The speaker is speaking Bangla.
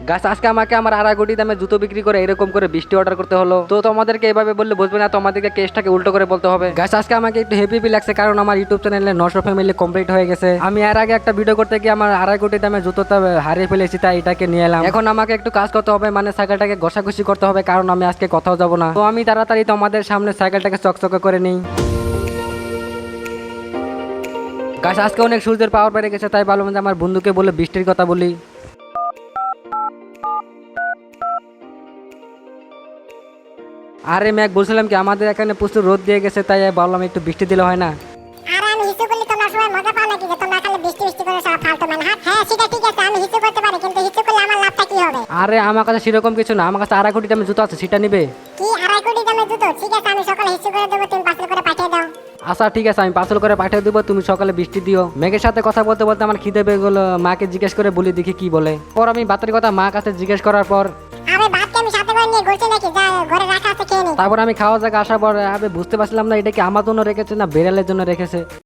গাছ আজকে আমাকে আমার 2.5 কোটি দামে জুতো বিক্রি করে এরকম করে 20টি অর্ডার করতে হলো। তো তোমাদেরকে এভাবে বললে বুঝবে না, তোমাদেরকে কেসটাকে উল্টো করে বলতে হবে। গাছ আজকে আমাকে একটু হেভি লাগছে, কারণ আমার ইউটিউব চ্যানেলে 900 ফ্যামিলি কমপ্লিট হয়ে গেছে। আমি এর আগে একটা ভিডিও করতে গিয়ে আমার 2.5 কোটি দামে জুতোটা হারিয়ে ফেলেছি, তাই এটাকে নিয়ে এলাম। এখন আমাকে একটু কাজ করতে হবে, মানে সাইকেলটাকে ঘষাঘষি করতে হবে, কারণ আমি আজকে কোথাও যাব না। তো আমি তাড়াতাড়ি তোমাদের সামনে সাইকেলটাকে চকচকে করে নিই। গাছ আজকে অনেক সূর্যের পাওয়ার বেড়ে গেছে, তাই ভালো মনে আমার বন্ধুকে বলে বৃষ্টির কথা বলি। আরে ম্যাক, বলছিলাম কি আমাদের এখানে প্রচুর রোদ দিয়ে গেছে, তাই ভাবলাম একটু বৃষ্টি দিলে হয় না। আর আমি হিসু করলে তোমরা সবাই মজা পাও নাকি যে তোমরা খালি বৃষ্টি বৃষ্টি করে সব ফালতু মানে হাত। হ্যাঁ সেটা ঠিক আছে, আমি হিসু করতে পারি, কিন্তু হিসু করলে আমার লাভটা কি হবে? আরে আমার কাছে সেরকম কিছু না, আমার কাছে 2.5 কোটি দামের জুতো আছে, সেটা নিবে? কি 2.5 কোটি দামের জুতো? ঠিক আছে আমি সকালে হিসু করে দেবো, তুমি পার্সেল করে পাঠিয়ে দাও। আচ্ছা ঠিক আছে, আমি পার্সেল করে পাঠিয়ে দেবো, তুমি সকালে বৃষ্টি দিও। মেঘের সাথে কথা বলতে বলতে আমার খিদে পেয়ে গেলো, মাকে জিজ্ঞেস করে বলি দেখি কি বলে। পর আমি বাতের কথা মা কাছে জিজ্ঞেস করার পর আরে ভাতকে আমি সাথে করে নিয়ে ঘুরছি নাকি, যা ঘরে রাখা আছে খেয়ে নি। তারপর আমি খাওয়া জায়গা আসার পর বুঝতে পারছিলাম না এটা কি আমার জন্য রেখেছে না বেড়ালের জন্য রেখেছে।